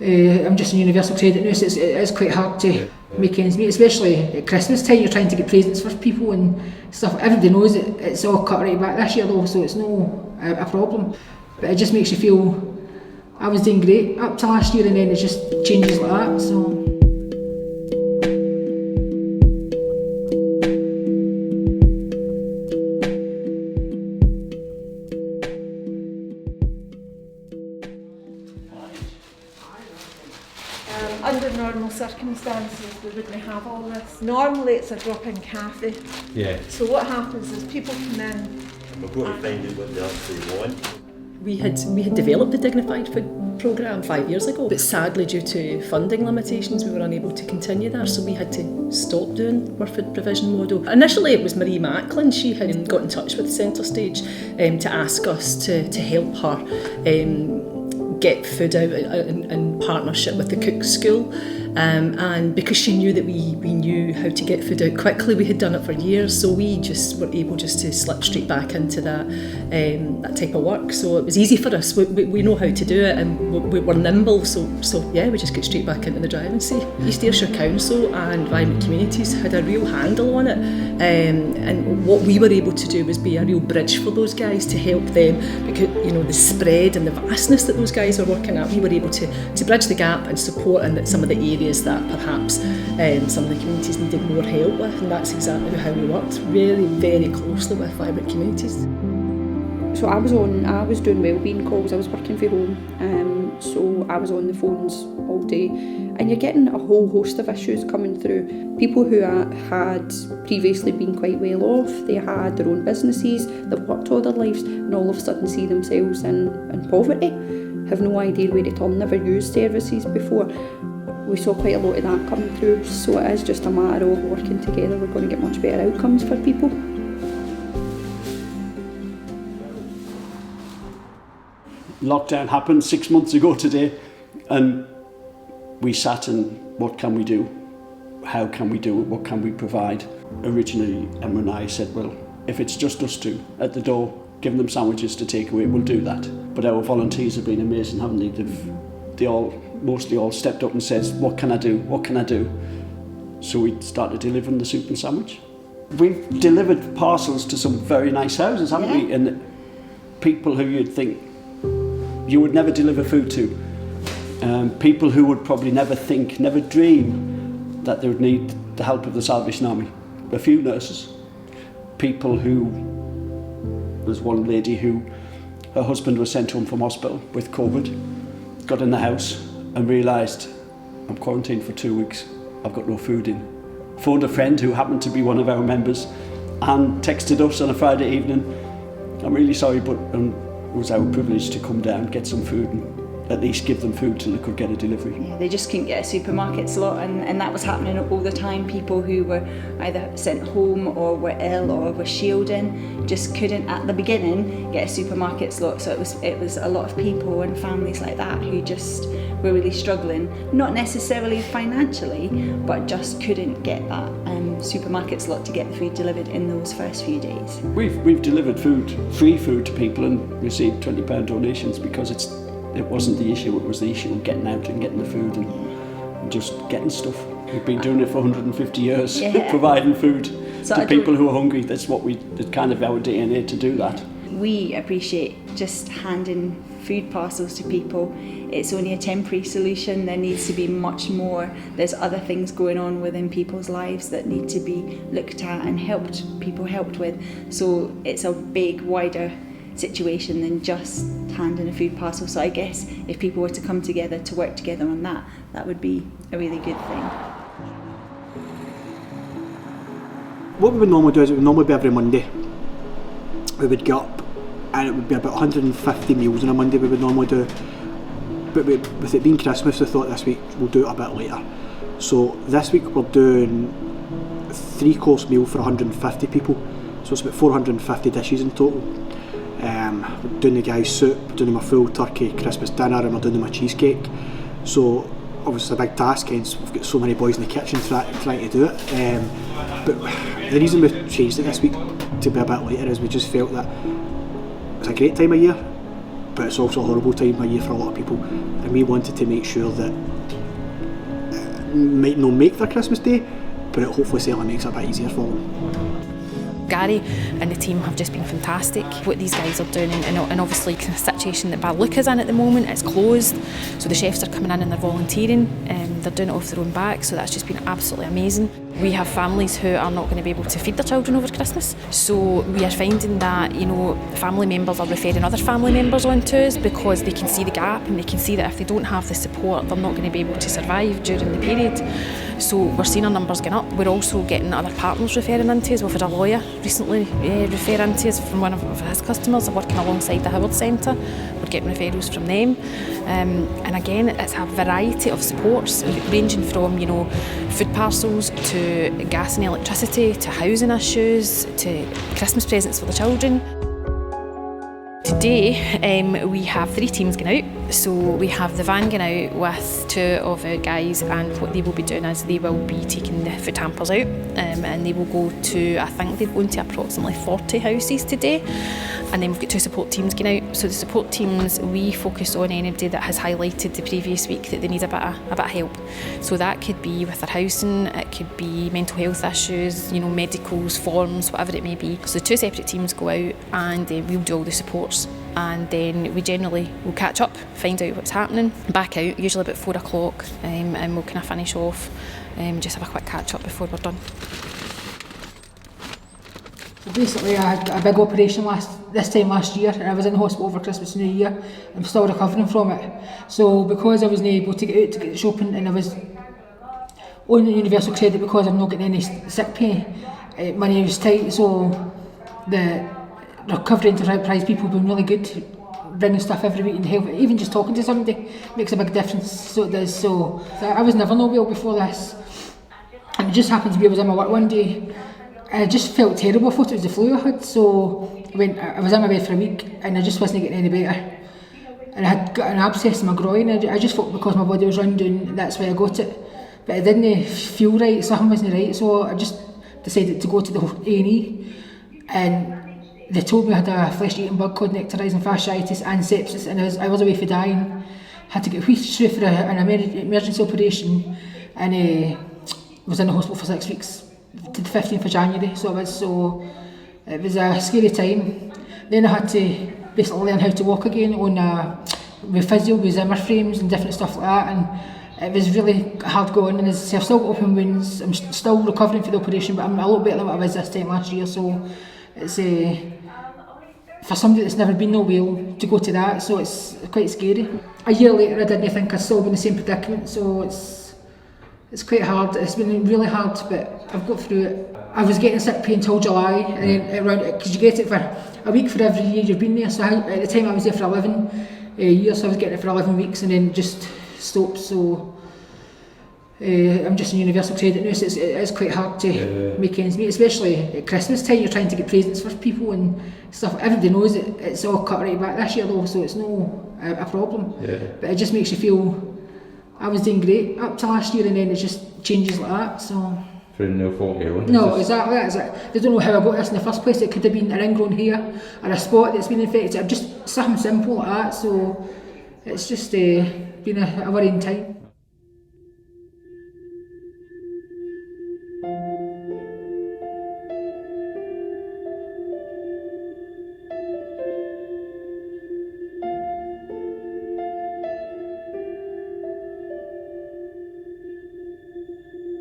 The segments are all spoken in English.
I'm just in universal credit now, so it is quite hard to make ends meet, especially at Christmas time. You're trying to get presents for people and stuff. Everybody knows that it's all cut right back this year though, so it's no a problem. But it just makes you feel I was doing great up to last year, and then it just changes like that. So. Under normal circumstances, we wouldn't have all this. Normally it's a drop-in cafe. Yeah. So what happens is people come in. We've got to find out what they actually want. We had developed the Dignified Food programme 5 years ago, but sadly due to funding limitations we were unable to continue there, so we had to stop doing our food provision model. Initially it was Marie Macklin. She had got in touch with Centre Stage to ask us to help her get food out in partnership with the Cook School, and because she knew that we knew how to get food out quickly, we had done it for years, so we just were able just to slip straight back into that type of work. So it was easy for us. We know how to do it, and we're nimble, so yeah, we just get straight back into the driving seat. East Ayrshire Council and Environment Communities had a real handle on it, and what we were able to do was be a real bridge for those guys to help them, because the spread and the vastness that those guys are working at, we were able to bridge the gap and support in some of the areas that perhaps some of the communities needed more help with, and that's exactly how we worked, really very closely with vibrant communities. So I was doing wellbeing calls. I was working from home, so I was on the phones all day, and you're getting a whole host of issues coming through. People who had previously been quite well off, they had their own businesses, they've worked all their lives, and all of a sudden see themselves in poverty, have no idea where to turn, never used services before. We saw quite a lot of that coming through, so it is just a matter of working together. We're going to get much better outcomes for people. Lockdown happened 6 months ago today, and we sat and what can we do? How can we do it? What can we provide? Originally, Emma and I said, well, if it's just us two at the door, giving them sandwiches to take away, we'll do that. But our volunteers have been amazing, haven't they? They mostly all stepped up and says, what can I do? What can I do? So we started delivering the soup and sandwich. We've delivered parcels to some very nice houses, haven't we? And people who you'd think you would never deliver food to. People who would probably never dream that they would need the help of the Salvation Army. A few nurses. People who, there's one lady who, her husband was sent home from hospital with COVID, got in the house and realised, I'm quarantined for 2 weeks, I've got no food in. Phoned a friend who happened to be one of our members and texted us on a Friday evening, I'm really sorry, but it was our privilege to come down, get some food and at least give them food till they could get a delivery. Yeah, they just couldn't get a supermarket slot, and that was happening all the time. People who were either sent home or were ill or were shielding just couldn't at the beginning get a supermarket slot. So it was a lot of people and families like that who just were really struggling, not necessarily financially, but just couldn't get that supermarket slot to get the food delivered in those first few days. We've delivered free food to people and received £20 donations because it wasn't the issue, it was the issue of getting out and getting the food and just getting stuff. We've been doing it for 150 years, providing food to people who are hungry. That's it's kind of our DNA to do that. We appreciate just handing food parcels to people. It's only a temporary solution. There needs to be much more. There's other things going on within people's lives that need to be looked at and helped with. So it's a big, wider situation than just handing a food parcel. So I guess if people were to come together to work together on that, that would be a really good thing. What we would normally do is it would normally be every Monday. We would get up and it would be about 150 meals on a Monday we would normally do. But with it being Christmas, we thought this week we'll do it a bit later. So this week we're doing a 3-course meal for 150 people. So it's about 450 dishes in total. We're doing the guys' soup, we're doing them a full turkey Christmas dinner, and we're doing them a cheesecake. So obviously a big task, hence we've got so many boys in the kitchen trying to do it. But the reason we've changed it this week to be a bit later is we just felt that it's a great time of year. but it's also a horrible time of year for a lot of people, and we wanted to make sure that it might not make their Christmas Day, but it hopefully certainly makes it a bit easier for them. Gary and the team have just been fantastic. What these guys are doing, and obviously the situation that Balluca's in at the moment, it's closed, so the chefs are coming in and they're volunteering, they're doing it off their own back, so that's just been absolutely amazing. We have families who are not going to be able to feed their children over Christmas, so we are finding that, you know, family members are referring other family members on to us because they can see the gap and they can see that if they don't have the support, they're not going to be able to survive during the period. So we're seeing our numbers going up. We're also getting other partners referring into us. We've had a lawyer recently refer into us from one of his customers working alongside the Howard Centre. We're getting referrals from them. And again, it's a variety of supports ranging from, you know, food parcels to gas and electricity to housing issues to Christmas presents for the children. Today we have 3 teams going out. So we have the van going out with 2 of our guys, and what they will be doing is they will be taking the food hampers out and they will go to, I think they're going to approximately 40 houses today, and then we've got 2 support teams going out. So the support teams, we focus on anybody that has highlighted the previous week that they need a bit of help. So that could be with their housing, it could be mental health issues, you know, medicals, forms, whatever it may be. So the 2 separate teams go out and we'll do all the supports, and then we generally will catch up, find out what's happening, back out usually about 4 o'clock, and we'll kind of finish off, just have a quick catch up before we're done. So basically I had a big operation this time last year, and I was in hospital for Christmas and New Year. I'm still recovering from it. So because I wasn't able to get out to get shopping, and I was on the universal credit because I'm not getting any sick pay, money was tight, so the recovery enterprise people have been really good, bringing stuff every week and helping. Even just talking to somebody makes a big difference, so it does. So I was never no well before this, and it just happened to be I was in my work one day and I just felt terrible. I thought it was the flu I had, so I was in my bed for a week and I just wasn't getting any better, and I had got an abscess in my groin. I just thought because my body was run down, that's why I got it, but it didn't feel right, something wasn't right, so I just decided to go to the A&E, and they told me I had a flesh-eating bug called nectarising fasciitis and sepsis, and I was away for dying. Had to get wheeled through for an emergency operation, and was in the hospital for 6 weeks to the 15th of January. So it was a scary time. Then I had to basically learn how to walk again with physio, with Zimmer frames and different stuff like that, and it was really hard going. And as I say, I've still got open wounds. I'm still recovering from the operation, but I'm a lot better than what I was this time last year. So it's for somebody that's never been no well to go to that, so it's quite scary. A year later I didn't think I'd still be in the same predicament, so it's quite hard. It's been really hard, but I've got through it. I was getting sick pay until July, and then around, because you get it for a week for every year you've been there, so at the time I was there for 11 years, so I was getting it for 11 weeks and then just stopped. So I'm just a universal credit nurse. It's quite hard to make ends meet, especially at Christmas time. You're trying to get presents for people and stuff. Everybody knows it's all cut right back this year though, so it's no a problem. But it just makes you feel I was doing great up to last year, and then it just changes like that. So through no fault of your own. No, exactly. They don't know how I got this in the first place. It could have been an ingrown hair or a spot that's been infected, or just something simple like that. So it's just been a worrying time.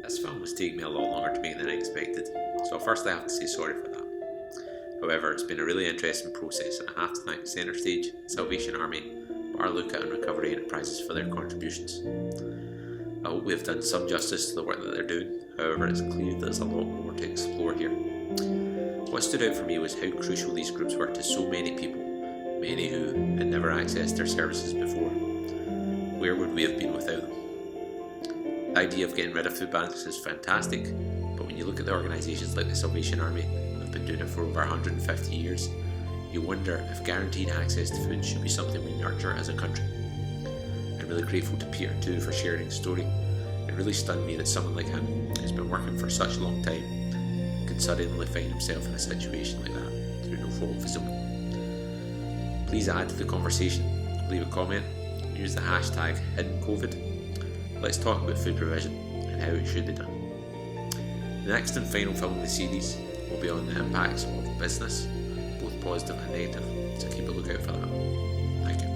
This film was taking me a lot longer to make than I expected, so first I have to say sorry for that. However, it's been a really interesting process, and I have to thank Centre Stage, Salvation Army, Barluca and Recovery Enterprises for their contributions. I hope we have done some justice to the work that they're doing, however it's clear there's a lot more to explore here. What stood out for me was how crucial these groups were to so many people, many who had never accessed their services before. Where would we have been without them? The idea of getting rid of food banks is fantastic, but when you look at the organisations like the Salvation Army, who have been doing it for over 150 years, you wonder if guaranteed access to food should be something we nurture as a country. I'm really grateful to Peter too for sharing his story. It really stunned me that someone like him, who's been working for such a long time, could suddenly find himself in a situation like that through no fault of his own. Please add to the conversation, leave a comment, use the hashtag HiddenCovid. Let's talk about food provision and how it should be done. The next and final film of the series will be on the impacts of business, both positive and negative, so keep a lookout for that. Thank you.